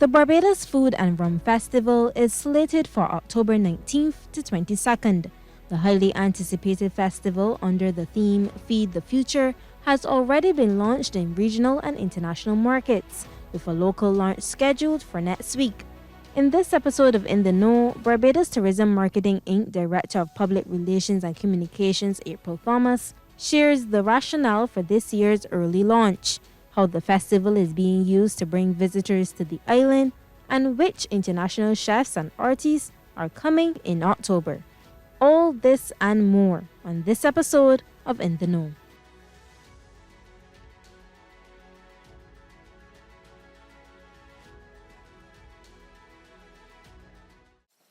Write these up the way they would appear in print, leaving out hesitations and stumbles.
The Barbados Food and Rum Festival is slated for October 19th to 22nd. The highly anticipated festival under the theme Feed the Future has already been launched in regional and international markets, with a local launch scheduled for next week. In this episode of In the Know, Barbados Tourism Marketing Inc. Director of Public Relations and Communications Aprille Thomas shares the rationale for this year's early launch, how the festival is being used to bring visitors to the island, and which international chefs and artists are coming in October. All this and more on this episode of In the Know.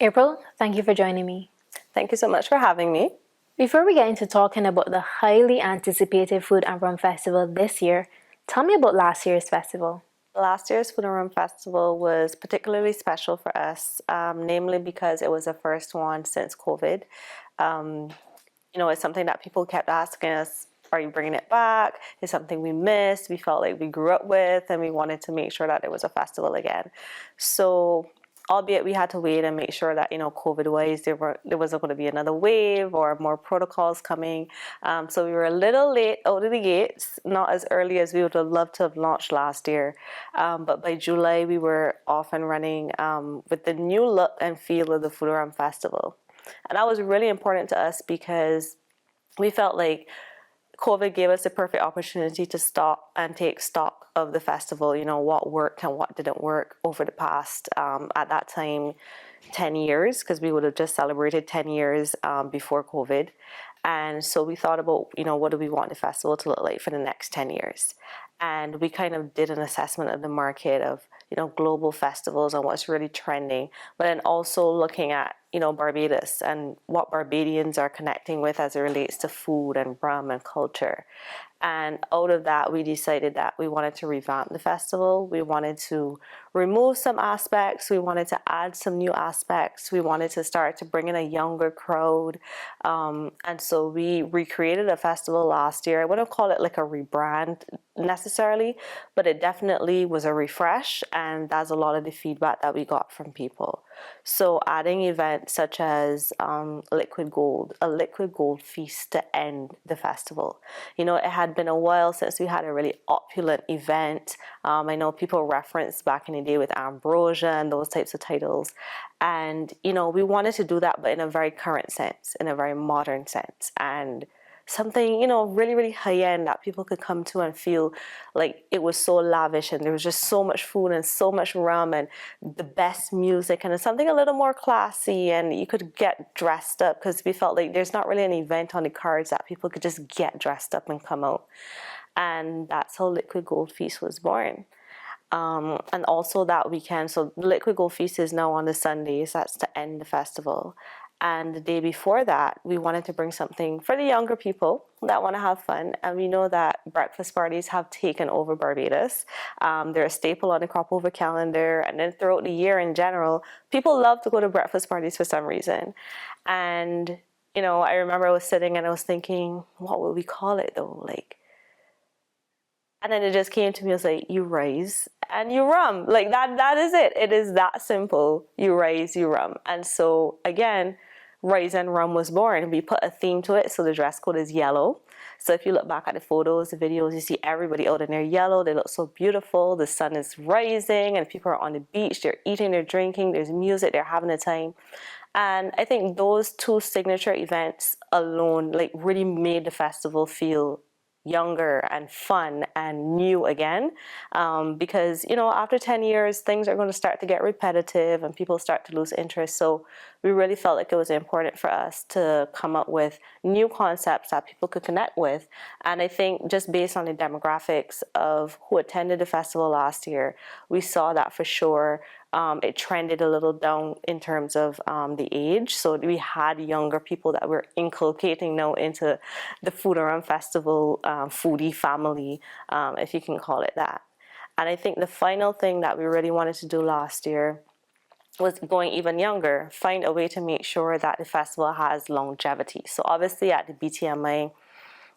Aprille, thank you for joining me. Thank you so much for having me. Before we get into talking about the highly anticipated Food and Rum Festival this year, tell me about last year's festival. Last year's Food and Rum Festival was particularly special for us, namely because it was the first one since COVID. It's something that people kept asking us, are you bringing it back? It's something we missed, we felt like we grew up with, and we wanted to make sure that it was a festival again. So, albeit we had to wait and make sure that, COVID-wise, there wasn't going to be another wave or more protocols coming. So we were a little late out of the gates, not as early as we would have loved to have launched last year. But by July, we were off and running with the new look and feel of the Food and Rum Festival. And that was really important to us because we felt like COVID gave us the perfect opportunity to stop and take stock of the festival, what worked and what didn't work over the past, at that time, 10 years, because we would have just celebrated 10 years before COVID. And so we thought about, what do we want the festival to look like for the next 10 years? And we kind of did an assessment of the market of, global festivals and what's really trending, but then also looking at, Barbados and what Barbadians are connecting with as it relates to food and rum and culture. And out of that, we decided that we wanted to revamp the festival. We wanted to remove some aspects. We wanted to add some new aspects. We wanted to start to bring in a younger crowd. And so we recreated a festival last year. I wouldn't call it like a rebrand necessarily, but it definitely was a refresh. And that's a lot of the feedback that we got from people. So adding events such as liquid gold, a liquid gold feast to end the festival. It had been a while since we had a really opulent event. I know people referenced back in the day with ambrosia and those types of titles. And, we wanted to do that, but in a very current sense, in a very modern sense. And something, really, really high-end that people could come to and feel like it was so lavish and there was just so much food and so much rum and the best music, and it's something a little more classy, and you could get dressed up because we felt like there's not really an event on the cards that people could just get dressed up and come out. And that's how Liquid Gold Feast was born. And also that weekend, so the Liquid Gold Feast is now on the Sundays, that's to end the festival. And the day before that, we wanted to bring something for the younger people that want to have fun. And we know that breakfast parties have taken over Barbados. They're a staple on the crop over calendar. And then throughout the year in general, people love to go to breakfast parties for some reason. And, I remember I was sitting and I was thinking, what would we call it though? And then it just came to me, I was like, you rise and you rum. Like that is it. It is that simple. You rise, you rum. And so again, Rise and Rum was born. We put a theme to it, so the dress code is yellow. So if you look back at the photos, the videos, you see everybody out in their yellow. They look so beautiful. The sun is rising and people are on the beach. They're eating, they're drinking, there's music, they're having a time. And I think those two signature events alone really made the festival feel younger and fun and new again, because after 10 years things are going to start to get repetitive and people start to lose interest. So we really felt like it was important for us to come up with new concepts that people could connect with. And I think just based on the demographics of who attended the festival last year, we saw that for sure. It trended a little down in terms of the age. So we had younger people that were inculcating now into the Food and Rum Festival foodie family, if you can call it that. And I think the final thing that we really wanted to do last year was going even younger, find a way to make sure that the festival has longevity. So obviously at the BTMI,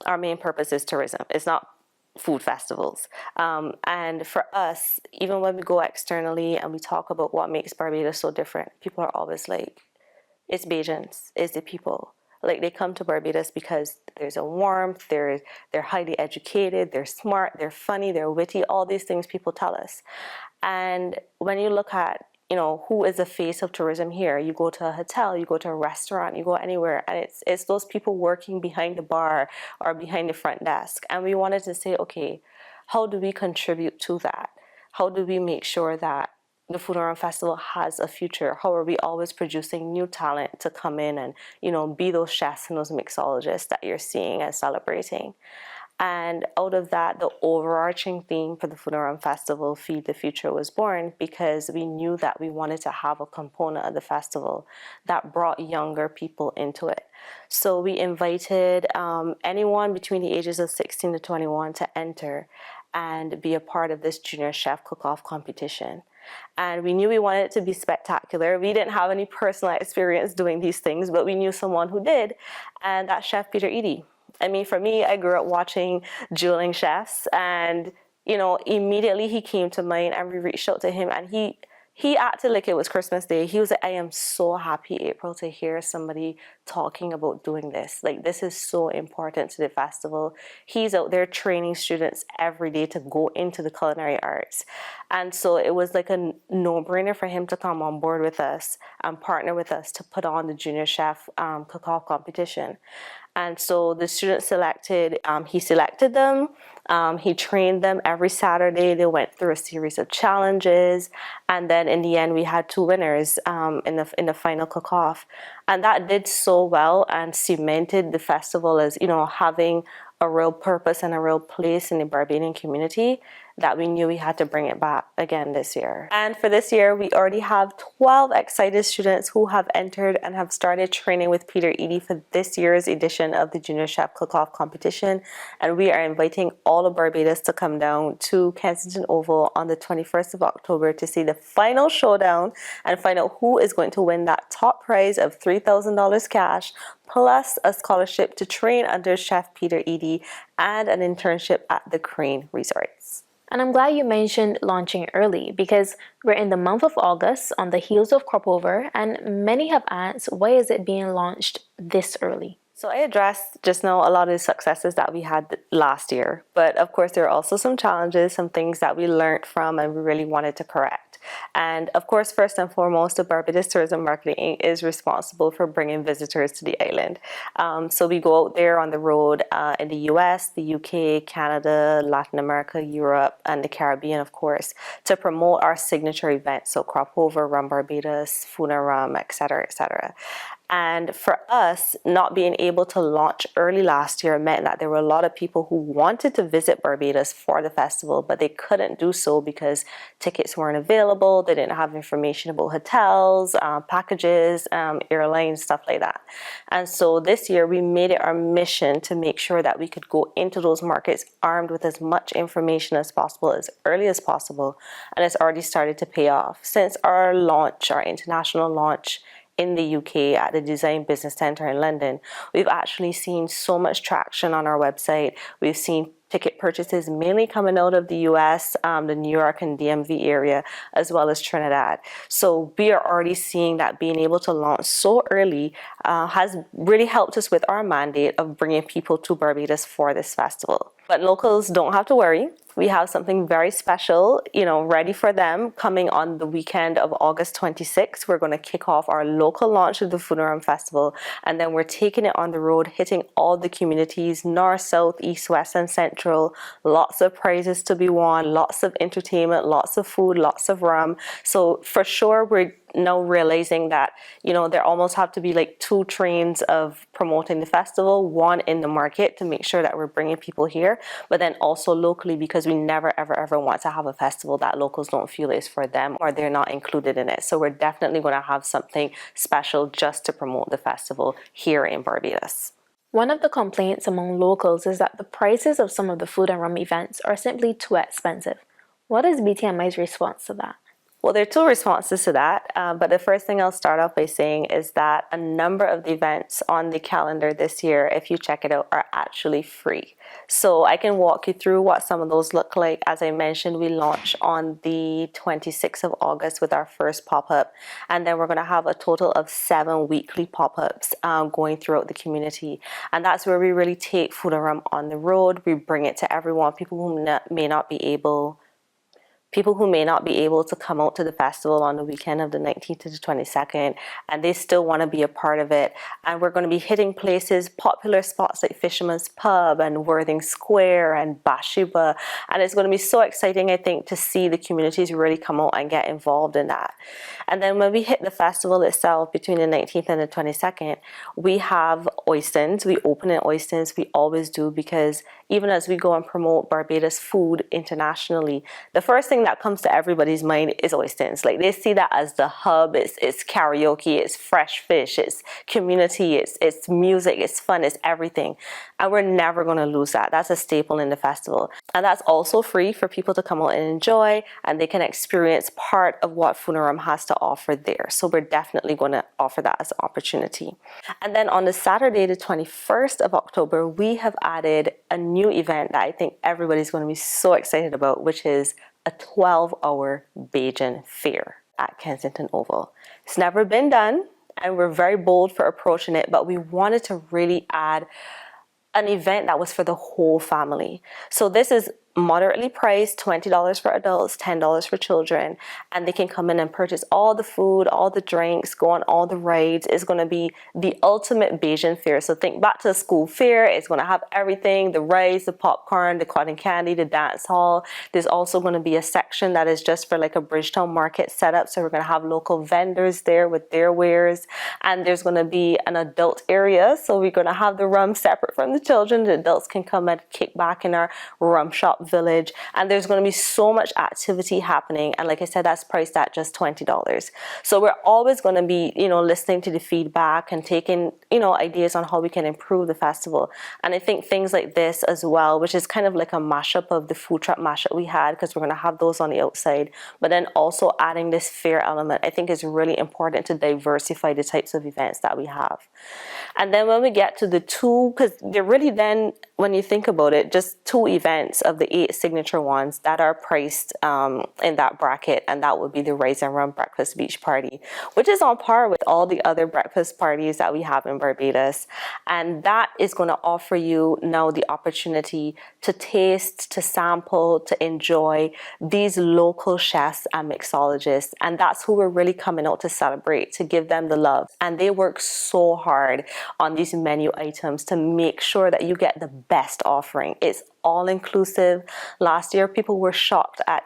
our main purpose is tourism. It's not food festivals. And for us, even when we go externally and we talk about what makes Barbados so different, people are always like, it's Bajans, it's the people. Like, they come to Barbados because there's a warmth, they're highly educated, they're smart, they're funny, they're witty, all these things people tell us. And when you look at, who is the face of tourism here, you go to a hotel, you go to a restaurant, you go anywhere, and it's those people working behind the bar or behind the front desk. And we wanted to say, okay, how do we contribute to that? How do we make sure that the Food and Rum Festival has a future? How are we always producing new talent to come in and, be those chefs and those mixologists that you're seeing and celebrating? And out of that, the overarching theme for the Food and Rum Festival, Feed the Future, was born because we knew that we wanted to have a component of the festival that brought younger people into it. So we invited anyone between the ages of 16 to 21 to enter and be a part of this junior chef cook-off competition. And we knew we wanted it to be spectacular. We didn't have any personal experience doing these things, but we knew someone who did, and that's Chef Peter Eady. I mean, for me, I grew up watching dueling chefs, and, immediately he came to mind, and we reached out to him, and he acted like it was Christmas Day. He was like, I am so happy, Aprille, to hear somebody talking about doing this. Like, this is so important to the festival. He's out there training students every day to go into the culinary arts. And so it was like a no-brainer for him to come on board with us and partner with us to put on the junior chef cook-off competition. And so the students he selected them, he trained them every Saturday. They went through a series of challenges. And then in the end, we had 2 winners in the final cook-off. And that did so well and cemented the festival as, having a real purpose and a real place in the Barbadian community, that we knew we had to bring it back again this year. And for this year, we already have 12 excited students who have entered and have started training with Peter Eady for this year's edition of the Junior Chef Cook-Off competition. And we are inviting all of Barbados to come down to Kensington Oval on the 21st of October to see the final showdown and find out who is going to win that top prize of $3,000 cash, plus a scholarship to train under Chef Peter Eady and an internship at the Crane Resorts. And I'm glad you mentioned launching early, because we're in the month of August on the heels of crop over, and many have asked, why is it being launched this early? So I addressed just now a lot of the successes that we had last year, but of course there are also some challenges, some things that we learned from and we really wanted to correct. And of course, first and foremost, the Barbados Tourism Marketing Inc is responsible for bringing visitors to the island. So we go out there on the road in the US, the UK, Canada, Latin America, Europe, and the Caribbean, of course, to promote our signature events. So Crop Over, Rum Barbados, Food and Rum, etc., etc. And for us, not being able to launch early last year meant that there were a lot of people who wanted to visit Barbados for the festival, but they couldn't do so because tickets weren't available. They didn't have information about hotels, packages, airlines, stuff like that. And so this year we made it our mission to make sure that we could go into those markets armed with as much information as possible, as early as possible. And it's already started to pay off. Since our launch, our international launch, in the UK at the Design Business Centre in London, we've actually seen so much traction on our website. We've seen ticket purchases mainly coming out of the US, the New York and DMV area, as well as Trinidad. So we are already seeing that being able to launch so early has really helped us with our mandate of bringing people to Barbados for this festival. But locals don't have to worry. We have something very special, ready for them coming on the weekend of August 26th. We're going to kick off our local launch of the Food and Rum Festival, and then we're taking it on the road, hitting all the communities, north, south, east, west, and central. Lots of prizes to be won, lots of entertainment, lots of food, lots of rum. So for sure, we're now realizing that, there almost have to be like 2 trains of promoting the festival, one in the market to make sure that we're bringing people here, but then also locally, because we never, ever, ever want to have a festival that locals don't feel is for them or they're not included in it. So we're definitely going to have something special just to promote the festival here in Barbados. One of the complaints among locals is that the prices of some of the food and rum events are simply too expensive. What is BTMI's response to that? Well, there are two responses to that, but the first thing I'll start off by saying is that a number of the events on the calendar this year, if you check it out, are actually free. So I can walk you through what some of those look like. As I mentioned, we launch on the 26th of August with our first pop-up, and then we're going to have a total of 7 weekly pop-ups going throughout the community. And that's where we really take Food and Rum on the road. We bring it to everyone, people who may not be able to come out to the festival on the weekend of the 19th to the 22nd, and they still want to be a part of it. And we're going to be hitting places, popular spots like Fisherman's Pub and Worthing Square and Bathsheba. And it's going to be so exciting, I think, to see the communities really come out and get involved in that. And then when we hit the festival itself between the 19th and the 22nd, we have Oystons. We open in Oystons. We always do, because even as we go and promote Barbados food internationally, the first thing that comes to everybody's mind is Oystons. Like, they see that as the hub. It's karaoke, it's fresh fish, it's community, it's music, it's fun, it's everything. And we're never going to lose that. That's a staple in the festival. And that's also free for people to come out and enjoy, and they can experience part of what Food and Rum has to offer there. So we're definitely going to offer that as an opportunity. And then on the Saturday, the 21st of October, we have added a new event that I think everybody's going to be so excited about, which is a 12-hour Bajan fair at Kensington Oval. It's never been done, and we're very bold for approaching it, but we wanted to really add an event that was for the whole family. So this is moderately priced, $20 for adults, $10 for children, and they can come in and purchase all the food, all the drinks, go on all the rides. It's going to be the ultimate Bajan fair. So think back to a school fair. It's going to have everything: the rides, the popcorn, the cotton candy, the dance hall. There's also going to be a section that is just for like a Bridgetown market setup. So we're going to have local vendors there with their wares, and there's going to be an adult area. So we're going to have the rum separate from the children. The adults can come and kick back in our rum shop village, and there's going to be so much activity happening. And like I said, that's priced at just $20. So we're always going to be, listening to the feedback and taking, ideas on how we can improve the festival. And I think things like this as well, which is kind of like a mashup of the food truck mashup we had, because we're going to have those on the outside, but then also adding this fair element, I think is really important to diversify the types of events that we have. And then when we get to the two, because they're really then, when you think about it, just 2 events of the 8 signature ones that are priced in that bracket, and that would be the Rice and Rum Breakfast Beach Party, which is on par with all the other breakfast parties that we have in Barbados. And that is going to offer you now the opportunity to taste, to sample, to enjoy these local chefs and mixologists. And that's who we're really coming out to celebrate, to give them the love. And they work so hard on these menu items to make sure that you get the best offering. It's all inclusive. Last year, people were shocked at,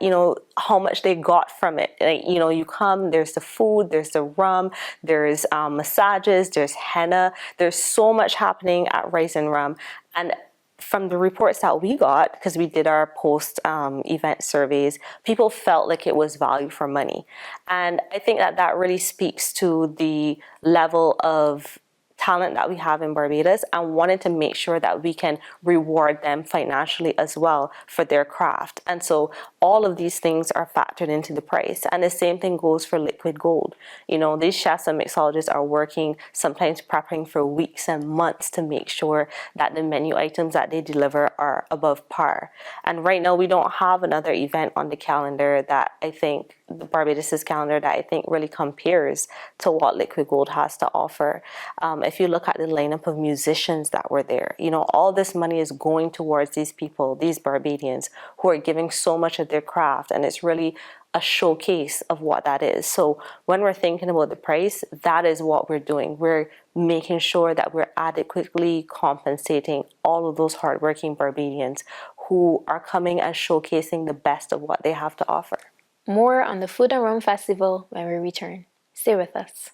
how much they got from it. Like, you come, there's the food, there's the rum, there's massages, there's henna. There's so much happening at Rice and Rum. And from the reports that we got, because we did our post event surveys, people felt like it was value for money. And I think that really speaks to the level of talent that we have in Barbados, and wanted to make sure that we can reward them financially as well for their craft. And so all of these things are factored into the price. And the same thing goes for Liquid Gold. These chefs and mixologists are working, sometimes prepping for weeks and months to make sure that the menu items that they deliver are above par. And right now we don't have another event on the calendar that I think, the Barbados's calendar, that I think really compares to what Liquid Gold has to offer. If you look at the lineup of musicians that were there, all this money is going towards these people, these Barbadians, who are giving so much of their craft, and it's really a showcase of what that is. So when we're thinking about the price, that is what we're doing. We're making sure that we're adequately compensating all of those hardworking Barbadians who are coming and showcasing the best of what they have to offer. More on the Food and Rum Festival when we return. Stay with us.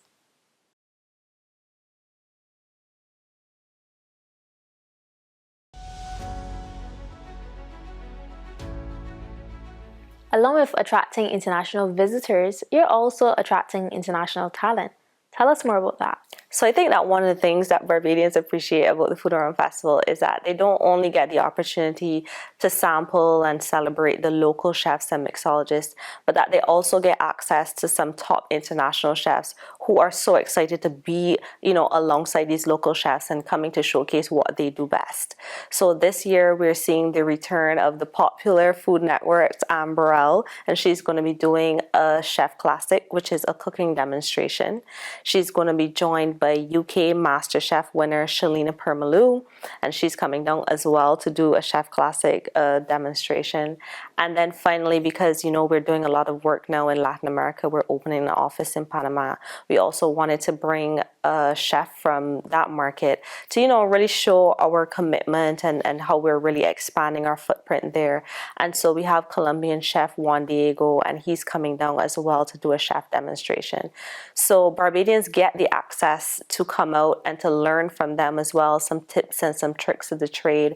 Along with attracting international visitors, you're also attracting international talent. Tell us more about that. So I think that one of the things that Barbadians appreciate about the Food and Rum Festival is that they don't only get the opportunity to sample and celebrate the local chefs and mixologists, but that they also get access to some top international chefs who are so excited to be, alongside these local chefs and coming to showcase what they do best. So this year we're seeing the return of the popular Food Network's Aprille, and she's going to be doing a chef classic, which is a cooking demonstration. She's going to be joined by UK MasterChef winner Shalina Permalou, and she's coming down as well to do a chef classic demonstration. And then finally, because we're doing a lot of work now in Latin America, we're opening an office in Panama. We also wanted to bring a chef from that market to really show our commitment and how we're really expanding our footprint there. And so we have Colombian chef Juan Diego, and he's coming down as well to do a chef demonstration. So Barbadians get the access to come out and to learn from them as well, some tips and some tricks of the trade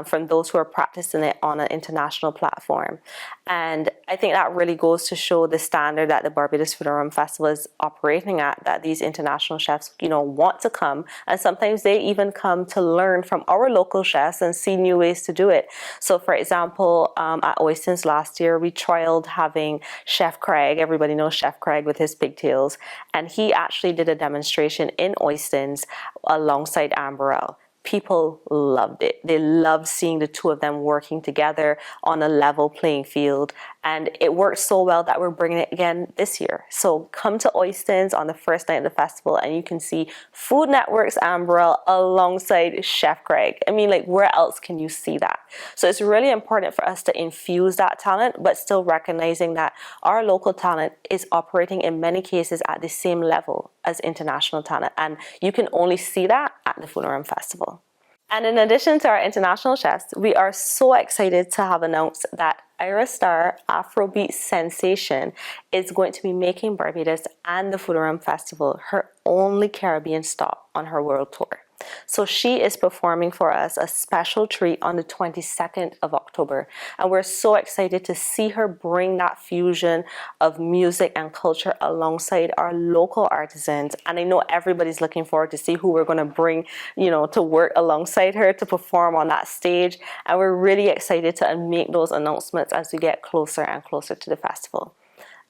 from those who are practicing it on an international platform. And I think that really goes to show the standard that the Barbados Food and Rum Festival is operating at, that these international chefs, want to come, and sometimes they even come to learn from our local chefs and see new ways to do it. So for example, at Oystons last year, we trialed having Chef Craig. Everybody knows Chef Craig with his pigtails, and he actually did a demonstration in Oystons alongside Aprille. People loved it. They loved seeing the two of them working together on a level playing field. And it worked so well that we're bringing it again this year. So come to Oystons on the first night of the festival and you can see Food Network's Aprille alongside Chef Craig. I mean, where else can you see that? So it's really important for us to infuse that talent, but still recognizing that our local talent is operating in many cases at the same level as international talent. And you can only see that at the Food and Rum Festival. And in addition to our international chefs, we are so excited to have announced that Ira Star, Afrobeat sensation, is going to be making Barbados and the Food and Rum Festival her only Caribbean stop on her world tour. So she is performing for us a special treat on the 22nd of October. And we're so excited to see her bring that fusion of music and culture alongside our local artisans. And I know everybody's looking forward to see who we're going to bring, to work alongside her to perform on that stage. And we're really excited to make those announcements as we get closer and closer to the festival.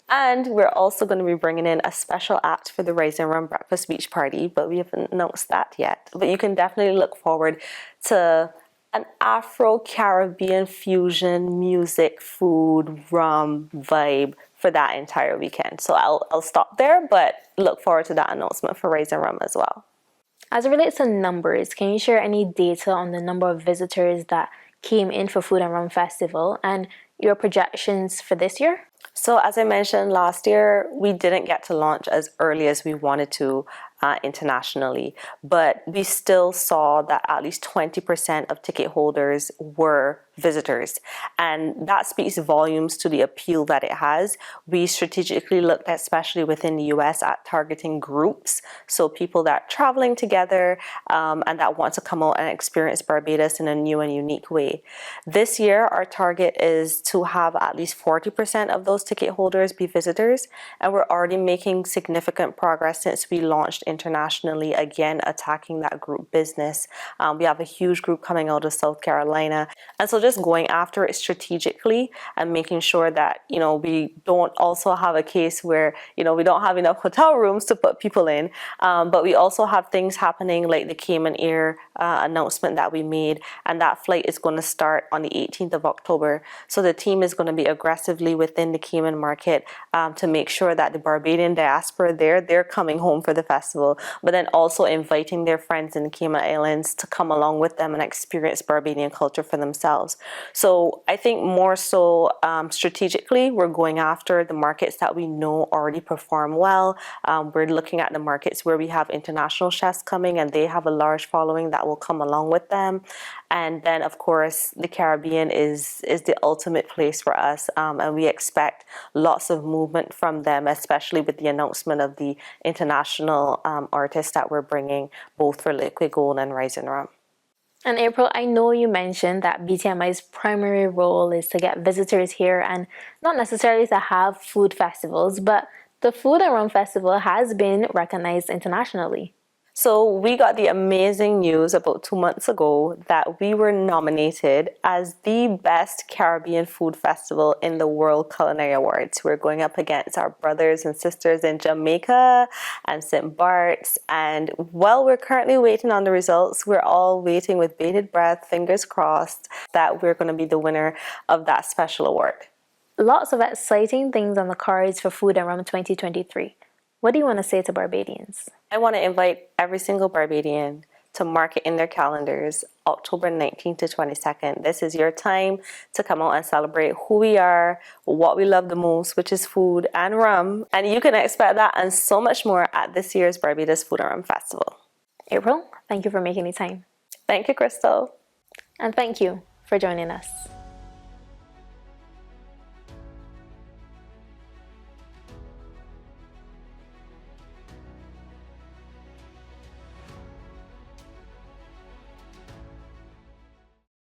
And we're also going to be bringing in a special act for the Rise and Run Breakfast Beach Party, but we haven't announced that yet. But you can definitely look forward to an Afro-Caribbean fusion music, food, rum vibe for that entire weekend. So I'll stop there, but look forward to that announcement for Rise and Rum as well. As it relates to numbers, can you share any data on the number of visitors that came in for Food and Rum Festival and your projections for this year? So as I mentioned last year, we didn't get to launch as early as we wanted to internationally, but we still saw that at least 20% of ticket holders were visitors. And that speaks volumes to the appeal that it has. We strategically looked, especially within the US, at targeting groups. So people that are traveling together and that want to come out and experience Barbados in a new and unique way. This year, our target is to have at least 40% of those ticket holders be visitors. And we're already making significant progress since we launched internationally, again, attacking that group business. We have a huge group coming out of South Carolina. And so just going after it strategically and making sure that, we don't also have a case where, we don't have enough hotel rooms to put people in. But we also have things happening like the Cayman Air announcement that we made. And that flight is going to start on the 18th of October. So the team is going to be aggressively within the Cayman market to make sure that the Barbadian diaspora they're coming home for the festival, but then also inviting their friends in the Cayman Islands to come along with them and experience Barbadian culture for themselves. So I think more so strategically, we're going after the markets that we know already perform well. We're looking at the markets where we have international chefs coming and they have a large following that will come along with them. And then, of course, the Caribbean is the ultimate place for us. And we expect lots of movement from them, especially with the announcement of the international artists that we're bringing, both for Liquid Gold and Rise and Rum. And Aprille, I know you mentioned that BTMI's primary role is to get visitors here and not necessarily to have food festivals, but the Food and Rum Festival has been recognized internationally. So we got the amazing news about 2 months ago that we were nominated as the best Caribbean food festival in the World Culinary Awards. We're going up against our brothers and sisters in Jamaica and St. Bart's. And while we're currently waiting on the results, we're all waiting with bated breath, fingers crossed, that we're going to be the winner of that special award. Lots of exciting things on the cards for Food and Rum 2023. What do you want to say to Barbadians? I want to invite every single Barbadian to mark it in their calendars, October 19th to 22nd. This is your time to come out and celebrate who we are, what we love the most, which is food and rum. And you can expect that and so much more at this year's Barbados Food and Rum Festival. Aprille, thank you for making the time. Thank you, Krystal. And thank you for joining us.